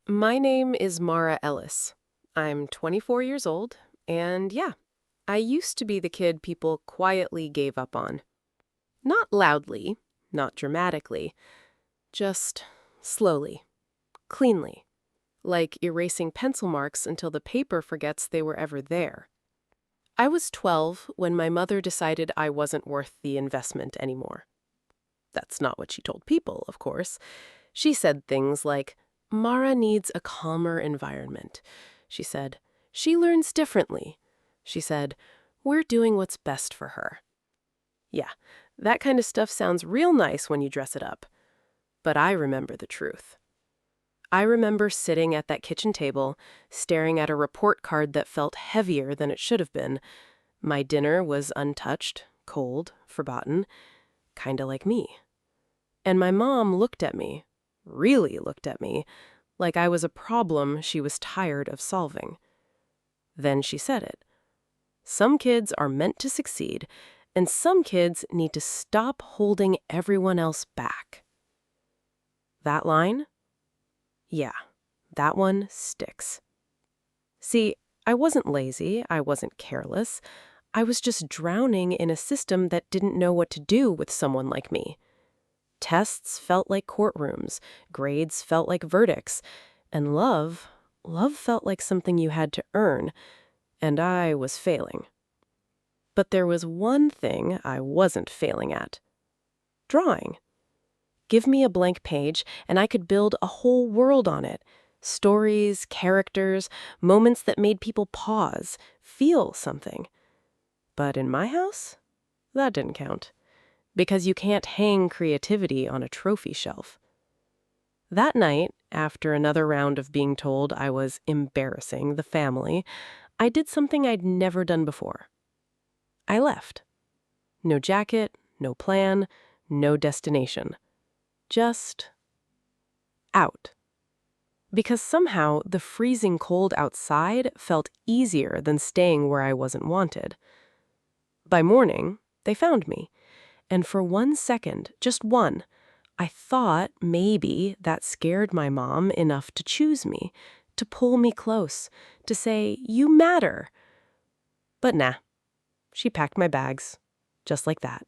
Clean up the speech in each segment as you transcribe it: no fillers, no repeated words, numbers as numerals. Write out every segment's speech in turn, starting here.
My name is Mara Ellis. I'm 24 years old, and yeah, I used to be the kid people quietly gave up on. Not loudly, not dramatically, just slowly, cleanly, like erasing pencil marks until the paper forgets they were ever there. I was 12 when my mother decided I wasn't worth the investment anymore. That's not what she told people, of course. She said things like, Mara needs a calmer environment. She said, she learns differently. She said, we're doing what's best for her. Yeah, that kind of stuff sounds real nice when you dress it up. But I remember the truth. I remember sitting at that kitchen table, staring at a report card that felt heavier than it should have been. My dinner was untouched, cold, forgotten, kinda like me. And my mom looked at me, really looked at me, like I was a problem she was tired of solving. Then she said it. Some kids are meant to succeed, and some kids need to stop holding everyone else back. That line? Yeah, that one sticks. See, I wasn't lazy, I wasn't careless. I was just drowning in a system that didn't know what to do with someone like me. Tests felt like courtrooms, grades felt like verdicts, and love felt like something you had to earn, and I was failing. But there was one thing I wasn't failing at: drawing. Give me a blank page, and I could build a whole world on it. Stories, characters, moments that made people pause, feel something. But in my house, that didn't count, because you can't hang creativity on a trophy shelf. That night, after another round of being told I was embarrassing the family, I did something I'd never done before. I left. No jacket, no plan, no destination. Just out. Because somehow the freezing cold outside felt easier than staying where I wasn't wanted. By morning, they found me, and for 1 second, just one, I thought maybe that scared my mom enough to choose me, to pull me close, to say, you matter. But nah, she packed my bags, just like that.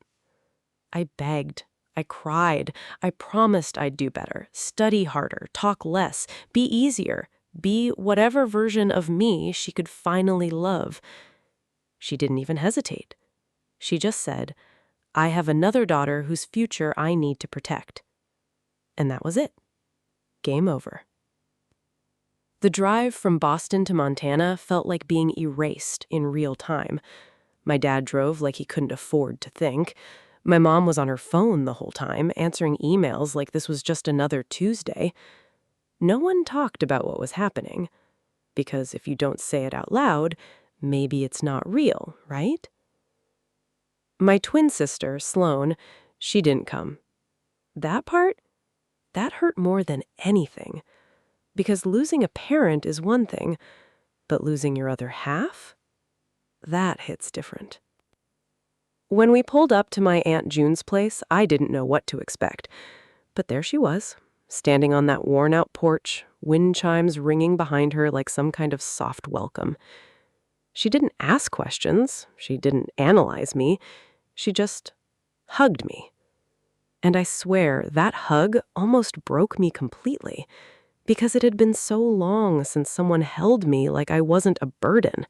I begged, I cried, I promised I'd do better, study harder, talk less, be easier, be whatever version of me she could finally love. She didn't even hesitate. She just said, I have another daughter whose future I need to protect. And that was it. Game over. The drive from Boston to Montana felt like being erased in real time. My dad drove like he couldn't afford to think. My mom was on her phone the whole time, answering emails like this was just another Tuesday. No one talked about what was happening, because if you don't say it out loud, maybe it's not real, right? My twin sister, Sloane, she didn't come. That part, that hurt more than anything, because losing a parent is one thing, but losing your other half? That hits different. When we pulled up to my Aunt June's place, I didn't know what to expect. But there she was, standing on that worn-out porch, wind chimes ringing behind her like some kind of soft welcome. She didn't ask questions. She didn't analyze me. She just hugged me. And I swear that hug almost broke me completely, because it had been so long since someone held me like I wasn't a burden.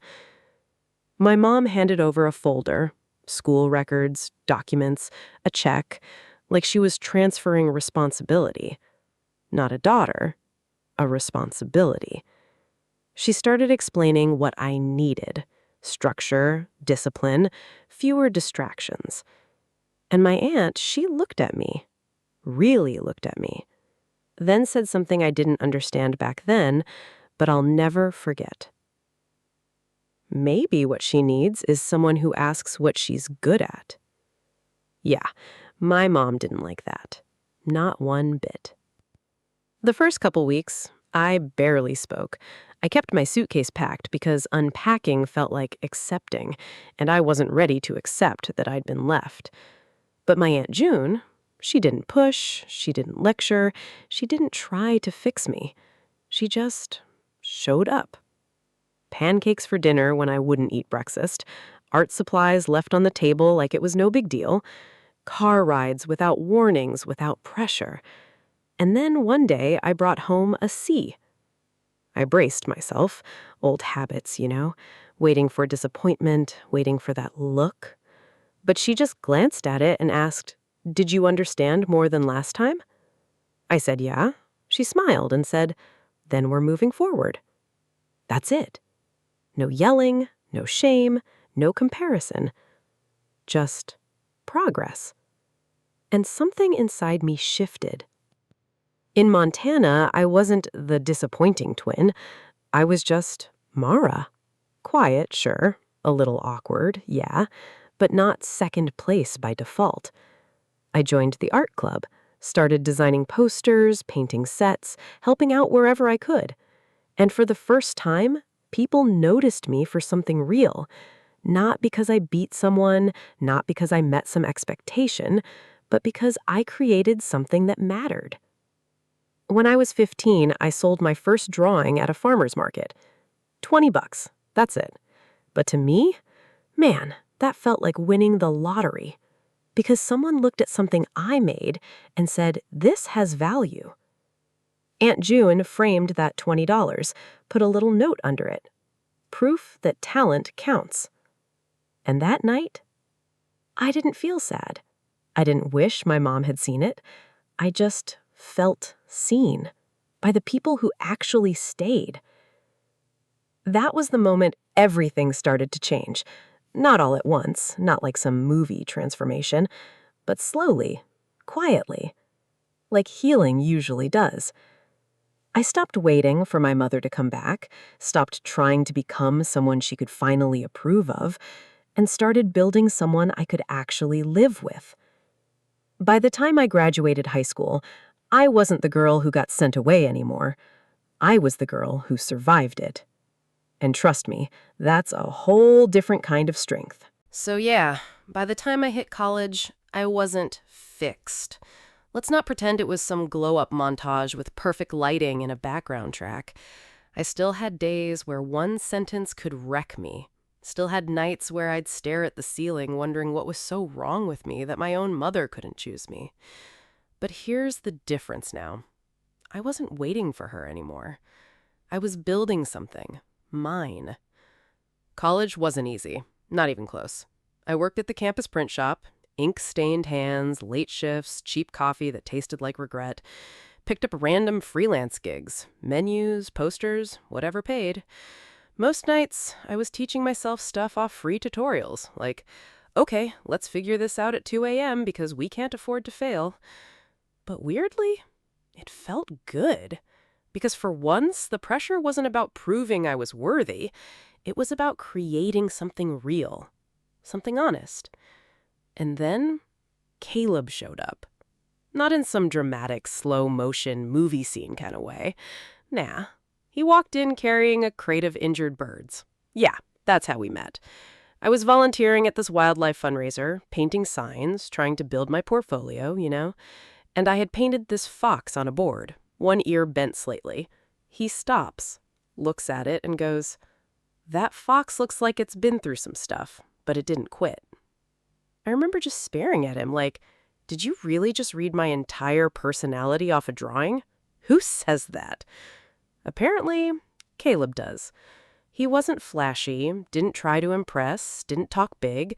My mom handed over a folder, school records, documents, a check, like she was transferring responsibility. Not a daughter, a responsibility. She started explaining what I needed: structure, discipline, fewer distractions. And my aunt, she looked at me, really looked at me, then said something I didn't understand back then, but I'll never forget. Maybe what she needs is someone who asks what she's good at. Yeah, my mom didn't like that. Not one bit. The first couple weeks, I barely spoke. I kept my suitcase packed because unpacking felt like accepting, and I wasn't ready to accept that I'd been left. But my Aunt June, she didn't push, she didn't lecture, she didn't try to fix me. She just showed up. Pancakes for dinner when I wouldn't eat breakfast, art supplies left on the table like it was no big deal, car rides without warnings, without pressure. And then one day I brought home a C. I braced myself, old habits, waiting for disappointment, waiting for that look. But she just glanced at it and asked, "Did you understand more than last time?" I said, "Yeah." She smiled and said, "Then we're moving forward." That's it. No yelling, no shame, no comparison. Just progress. And something inside me shifted. In Montana, I wasn't the disappointing twin. I was just Mara. Quiet, sure. A little awkward, yeah. But not second place by default. I joined the art club, started designing posters, painting sets, helping out wherever I could. And for the first time, people noticed me for something real. Not because I beat someone, not because I met some expectation, but because I created something that mattered. When I was 15, I sold my first drawing at a farmer's market. $20, that's it. But to me, man, that felt like winning the lottery. Because someone looked at something I made and said, "This has value." Aunt June framed that $20, put a little note under it. Proof that talent counts. And that night, I didn't feel sad. I didn't wish my mom had seen it. I just felt seen by the people who actually stayed. That was the moment everything started to change. Not all at once, not like some movie transformation, but slowly, quietly, like healing usually does. I stopped waiting for my mother to come back, stopped trying to become someone she could finally approve of, and started building someone I could actually live with. By the time I graduated high school, I wasn't the girl who got sent away anymore. I was the girl who survived it. And trust me, that's a whole different kind of strength. So yeah, by the time I hit college, I wasn't fixed. Let's not pretend it was some glow-up montage with perfect lighting and a background track. I still had days where one sentence could wreck me. Still had nights where I'd stare at the ceiling wondering what was so wrong with me that my own mother couldn't choose me. But here's the difference now. I wasn't waiting for her anymore. I was building something. Mine. College wasn't easy. Not even close. I worked at the campus print shop. Ink-stained hands, late shifts, cheap coffee that tasted like regret. Picked up random freelance gigs. Menus, posters, whatever paid. Most nights, I was teaching myself stuff off free tutorials, like, okay, let's figure this out at 2 a.m. because we can't afford to fail. But weirdly, it felt good. Because for once, the pressure wasn't about proving I was worthy. It was about creating something real, something honest. And then Caleb showed up. Not in some dramatic, slow-motion movie scene kind of way. Nah. He walked in carrying a crate of injured birds. Yeah, that's how we met. I was volunteering at this wildlife fundraiser, painting signs, trying to build my portfolio, and I had painted this fox on a board, one ear bent slightly. He stops, looks at it, and goes, "That fox looks like it's been through some stuff, but it didn't quit." I remember just staring at him like, did you really just read my entire personality off a drawing? Who says that? Apparently, Caleb does. He wasn't flashy, didn't try to impress, didn't talk big.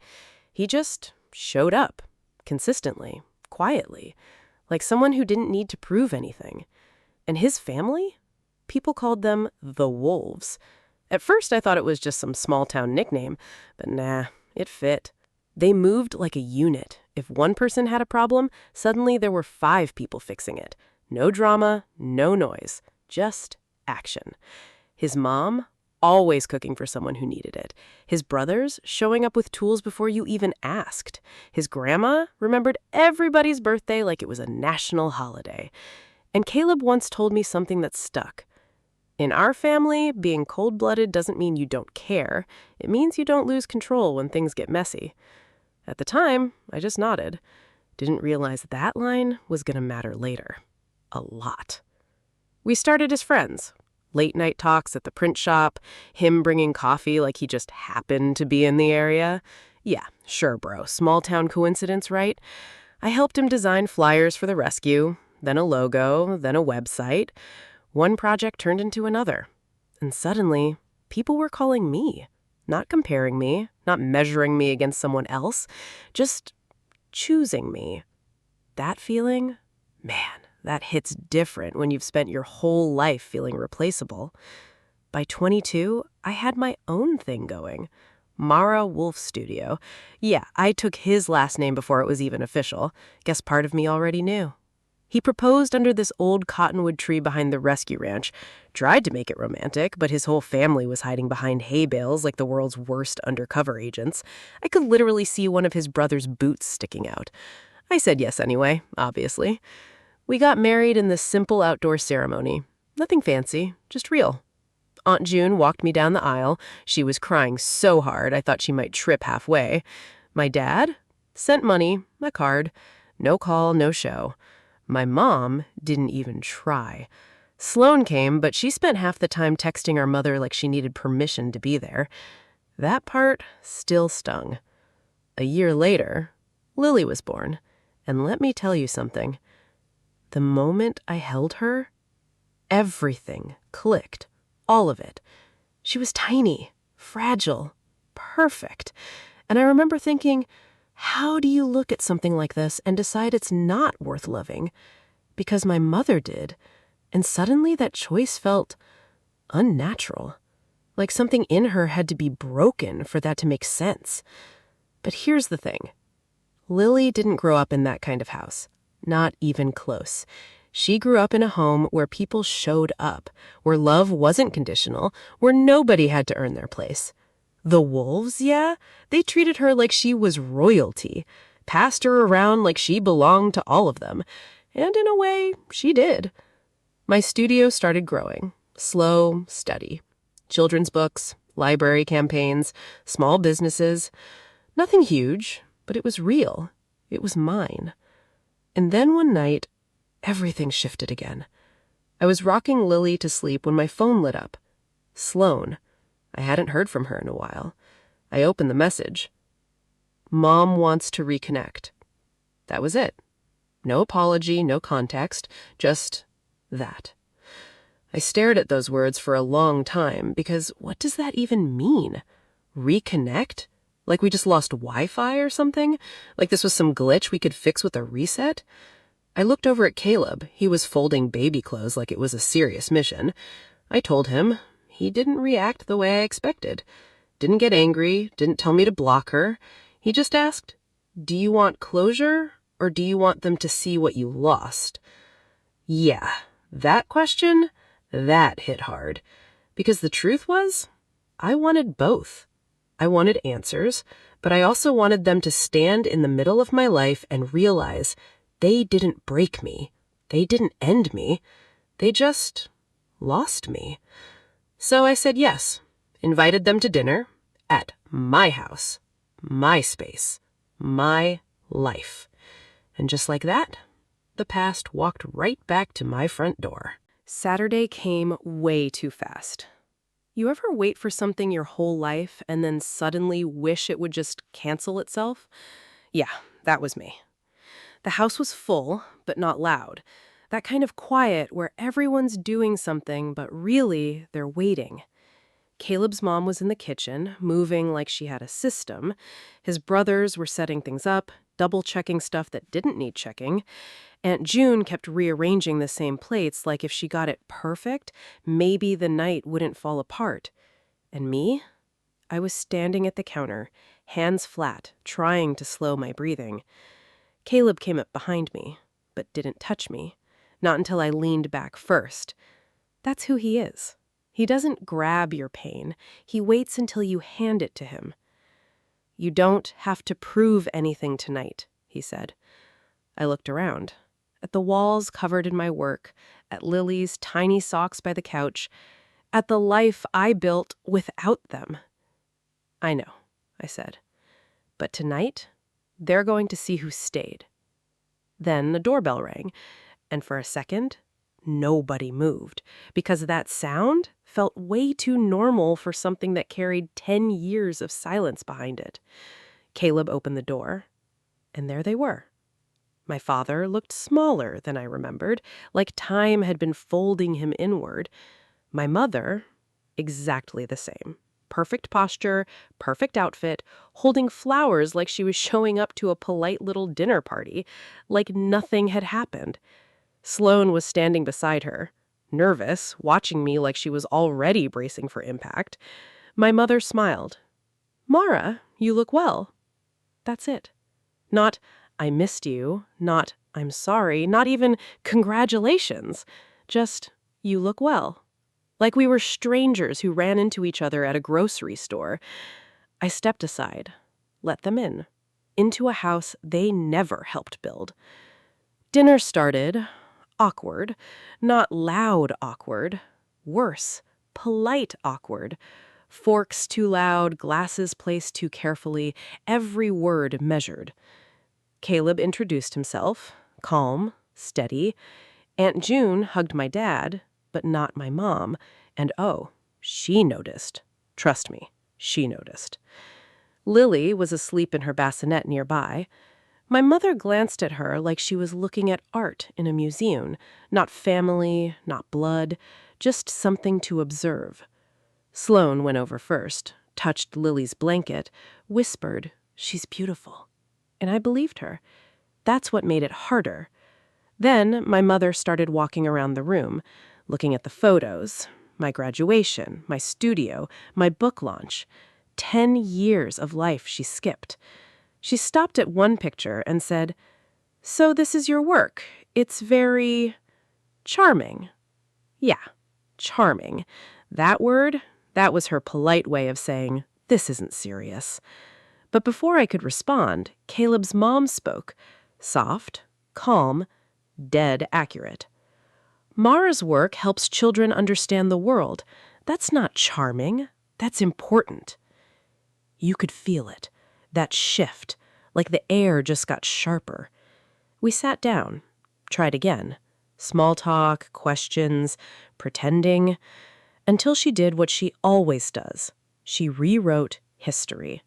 He just showed up, consistently, quietly, like someone who didn't need to prove anything. And his family? People called them the Wolves. At first, I thought it was just some small-town nickname, but nah, it fit. They moved like a unit. If one person had a problem, suddenly there were 5 people fixing it. No drama, no noise, just action. His mom, always cooking for someone who needed it. His brothers, showing up with tools before you even asked. His grandma remembered everybody's birthday like it was a national holiday. And Caleb once told me something that stuck. In our family, being cold-blooded doesn't mean you don't care. It means you don't lose control when things get messy. At the time, I just nodded. Didn't realize that line was going to matter later. A lot. We started as friends, Late night talks at the print shop, him bringing coffee like he just happened to be in the area. Yeah, sure, bro. Small town coincidence, right? I helped him design flyers for the rescue, then a logo, then a website. One project turned into another. And suddenly, people were calling me, not comparing me, not measuring me against someone else, just choosing me. That feeling? Man, that hits different when you've spent your whole life feeling replaceable. By 22, I had my own thing going. Mara Wolf Studio. Yeah, I took his last name before it was even official. Guess part of me already knew. He proposed under this old cottonwood tree behind the rescue ranch. Tried to make it romantic, but his whole family was hiding behind hay bales like the world's worst undercover agents. I could literally see one of his brother's boots sticking out. I said yes anyway, obviously. We got married in this simple outdoor ceremony. Nothing fancy, just real. Aunt June walked me down the aisle. She was crying so hard I thought she might trip halfway. My dad sent money, a card. No call, no show. My mom didn't even try. Sloan came, but she spent half the time texting our mother like she needed permission to be there. That part still stung. A year later, Lily was born. And let me tell you something. The moment I held her, everything clicked. All of it. She was tiny, fragile, perfect. And I remember thinking, how do you look at something like this and decide it's not worth loving? Because my mother did. And suddenly that choice felt unnatural. Like something in her had to be broken for that to make sense. But here's the thing. Lily didn't grow up in that kind of house. Not even close. She grew up in a home where people showed up, where love wasn't conditional, where nobody had to earn their place. The wolves, yeah, they treated her like she was royalty, passed her around like she belonged to all of them. And in a way, she did. My studio started growing, slow, steady. Children's books, library campaigns, small businesses. Nothing huge, but it was real. It was mine. And then one night, everything shifted again. I was rocking Lily to sleep when my phone lit up. Sloan. I hadn't heard from her in a while. I opened the message. Mom wants to reconnect. That was it. No apology, no context, just that. I stared at those words for a long time because what does that even mean? Reconnect? Like we just lost Wi-Fi or something? Like this was some glitch we could fix with a reset? I looked over at Caleb. He was folding baby clothes like it was a serious mission. I told him. He didn't react the way I expected. Didn't get angry, didn't tell me to block her. He just asked, do you want closure or do you want them to see what you lost? Yeah, that question, that hit hard. Because the truth was, I wanted both. I wanted answers, but I also wanted them to stand in the middle of my life and realize they didn't break me. They didn't end me. They just lost me. So I said yes, invited them to dinner at my house, my space, my life. And just like that, the past walked right back to my front door. Saturday came way too fast. You ever wait for something your whole life and then suddenly wish it would just cancel itself? Yeah, that was me. The house was full, but not loud. That kind of quiet where everyone's doing something, but really they're waiting. Caleb's mom was in the kitchen, moving like she had a system. His brothers were setting things up, double-checking stuff that didn't need checking. Aunt June kept rearranging the same plates like if she got it perfect, maybe the night wouldn't fall apart. And me? I was standing at the counter, hands flat, trying to slow my breathing. Caleb came up behind me, but didn't touch me. Not until I leaned back first. That's who he is. He doesn't grab your pain. He waits until you hand it to him. You don't have to prove anything tonight, he said. I looked around. At the walls covered in my work, at Lily's tiny socks by the couch, at the life I built without them. I know, I said. But tonight, they're going to see who stayed. Then the doorbell rang, and for a second, nobody moved, because that sound felt way too normal for something that carried 10 years of silence behind it. Caleb opened the door, and there they were. My father looked smaller than I remembered, like time had been folding him inward. My mother, exactly the same. Perfect posture, perfect outfit, holding flowers like she was showing up to a polite little dinner party, like nothing had happened. Sloane was standing beside her, nervous, watching me like she was already bracing for impact. My mother smiled. "Mara, you look well." That's it. Not, "I missed you," not, "I'm sorry," not even, "Congratulations." Just, "You look well." Like we were strangers who ran into each other at a grocery store. I stepped aside, let them in, into a house they never helped build. Dinner started, awkward, not loud awkward, worse, polite awkward. Forks too loud, glasses placed too carefully, every word measured. Caleb introduced himself, calm, steady. Aunt June hugged my dad, but not my mom. And oh, she noticed. Trust me, she noticed. Lily was asleep in her bassinet nearby. My mother glanced at her like she was looking at art in a museum, not family, not blood, just something to observe. Sloane went over first, touched Lily's blanket, whispered, "She's beautiful." And I believed her. That's what made it harder. Then my mother started walking around the room, looking at the photos, my graduation, my studio, my book launch. 10 years of life she skipped. She stopped at one picture and said, "So this is your work. It's very charming." Yeah, charming. That word, that was her polite way of saying, "This isn't serious." But before I could respond, Caleb's mom spoke, soft, calm, dead accurate. "Mara's work helps children understand the world. That's not charming. That's important." You could feel it, that shift, like the air just got sharper. We sat down, tried again. Small talk, questions, pretending, until she did what she always does. She rewrote history.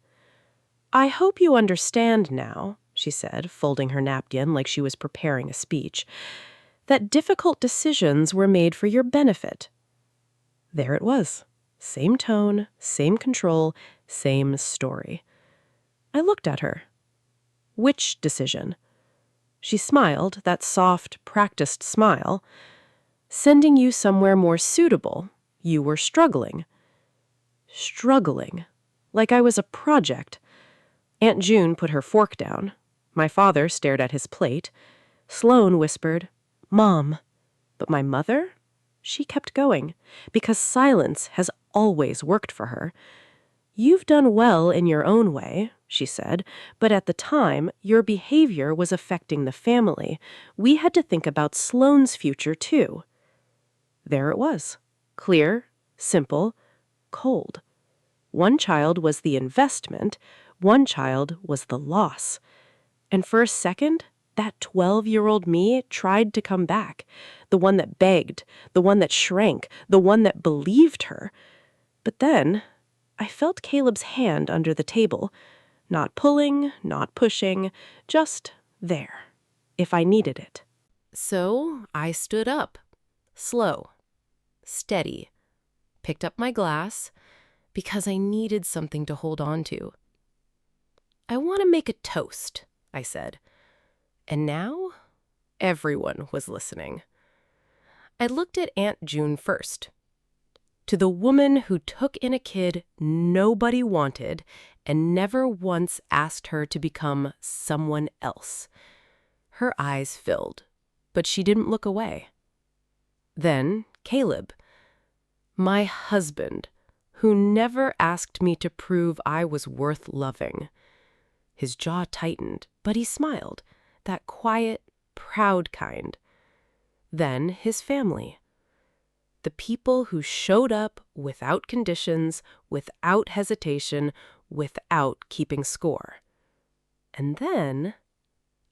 "I hope you understand now," she said, folding her napkin like she was preparing a speech, "that difficult decisions were made for your benefit." There it was. Same tone, same control, same story. I looked at her. "Which decision?" She smiled, that soft, practiced smile. "Sending you somewhere more suitable. You were struggling." Struggling. Like I was a project. Aunt June put her fork down. My father stared at his plate. Sloane whispered, "Mom." But my mother? She kept going, because silence has always worked for her. "You've done well in your own way," she said, "but at the time, your behavior was affecting the family. We had to think about Sloane's future, too." There it was. Clear, simple, cold. One child was the investment, one child was the loss. And for a second, that 12-year-old me tried to come back. The one that begged, the one that shrank, the one that believed her. But then I felt Caleb's hand under the table. Not pulling, not pushing, just there, if I needed it. So I stood up, slow, steady, picked up my glass, because I needed something to hold on to. "I want to make a toast," I said. And now, everyone was listening. I looked at Aunt June first. To the woman who took in a kid nobody wanted and never once asked her to become someone else. Her eyes filled, but she didn't look away. Then Caleb, my husband, who never asked me to prove I was worth loving. His jaw tightened, but he smiled, that quiet, proud kind. Then his family. The people who showed up without conditions, without hesitation, without keeping score. And then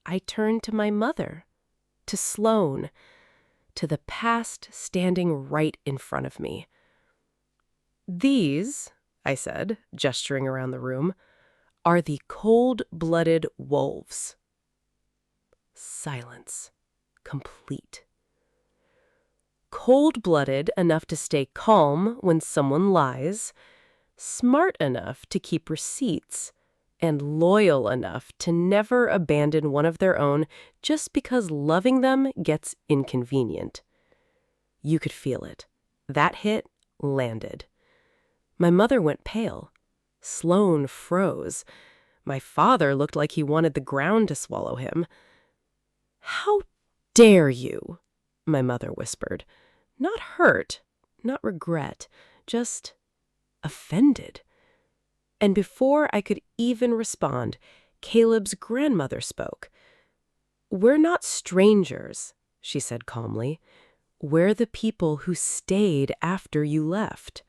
I turned to my mother, to Sloane, to the past standing right in front of me. "These," I said, gesturing around the room, "are the cold-blooded wolves." Silence. Complete. Cold-blooded enough to stay calm when someone lies, smart enough to keep receipts, and loyal enough to never abandon one of their own just because loving them gets inconvenient. You could feel it. That hit landed. My mother went pale. Sloane froze. My father looked like he wanted the ground to swallow him. "How dare you?" my mother whispered. Not hurt, not regret, just offended. And before I could even respond, Caleb's grandmother spoke. "We're not strangers," she said calmly. "We're the people who stayed after you left."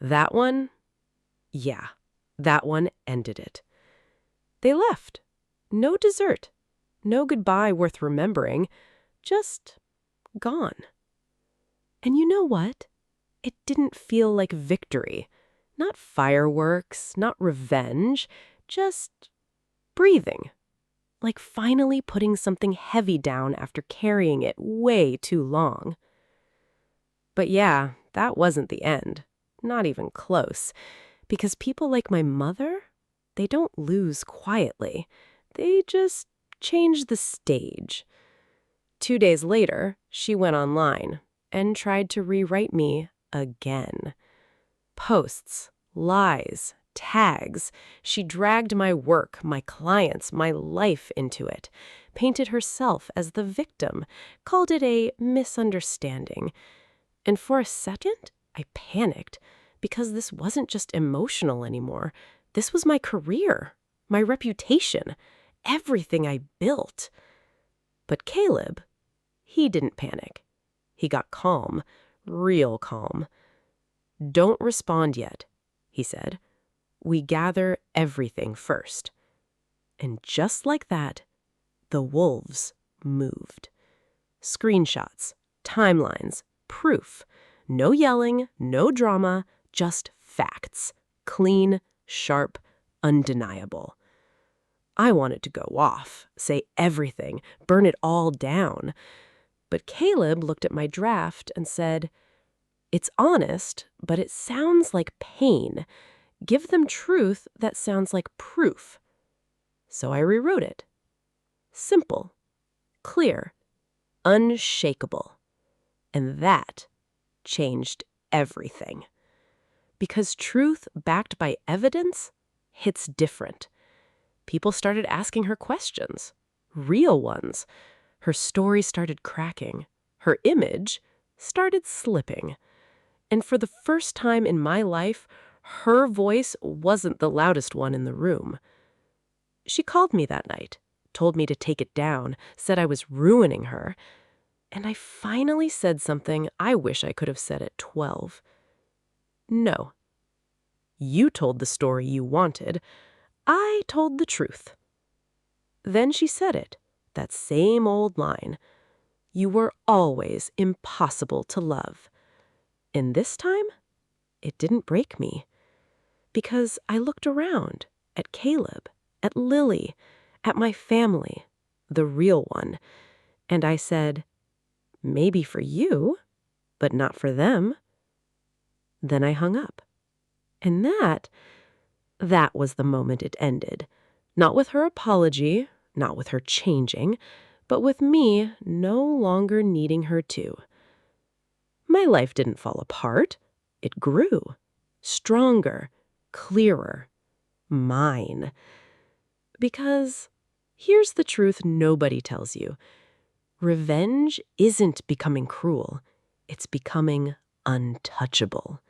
That one? Yeah, that one ended it. They left. No dessert. No goodbye worth remembering. Just gone. And you know what? It didn't feel like victory. Not fireworks, not revenge, just breathing. Like finally putting something heavy down after carrying it way too long. But yeah, that wasn't the end. Not even close. Because people like my mother, they don't lose quietly. They just change the stage. 2 days later, she went online and tried to rewrite me again. Posts, lies, tags. She dragged my work, my clients, my life into it, painted herself as the victim, called it a misunderstanding. And for a second, I panicked because this wasn't just emotional anymore. This was my career, my reputation, everything I built. But Caleb, he didn't panic. He got calm, real calm. "Don't respond yet," he said. "We gather everything first." And just like that, the wolves moved. Screenshots, timelines, proof. No yelling, no drama, just facts. Clean, sharp, undeniable. I wanted to go off, say everything, burn it all down. But Caleb looked at my draft and said, "It's honest, but it sounds like pain. Give them truth that sounds like proof." So I rewrote it. Simple, clear, unshakable. And that changed everything. Because truth backed by evidence hits different. People started asking her questions, real ones. Her story started cracking. Her image started slipping. And for the first time in my life, her voice wasn't the loudest one in the room. She called me that night, told me to take it down, said I was ruining her. And I finally said something I wish I could have said at 12. "No. You told the story you wanted. I told the truth." Then she said it, that same old line. "You were always impossible to love." And this time, it didn't break me. Because I looked around at Caleb, at Lily, at my family, the real one, and I said, "Maybe for you, but not for them." Then I hung up. And that was the moment it ended. Not with her apology, not with her changing, but with me no longer needing her to. My life didn't fall apart. It grew. Stronger, clearer, mine. Because here's the truth nobody tells you. Revenge isn't becoming cruel. It's becoming untouchable.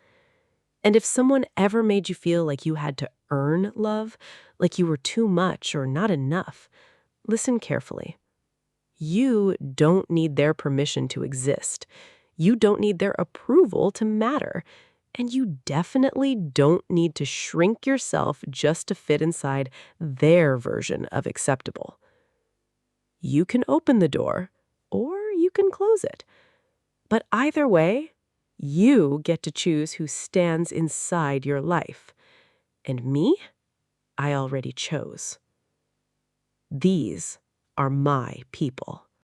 And if someone ever made you feel like you had to earn love, like you were too much or not enough, listen carefully. You don't need their permission to exist. You don't need their approval to matter. And you definitely don't need to shrink yourself just to fit inside their version of acceptable. You can open the door, or you can close it. But either way, you get to choose who stands inside your life. And me, I already chose. These are my people.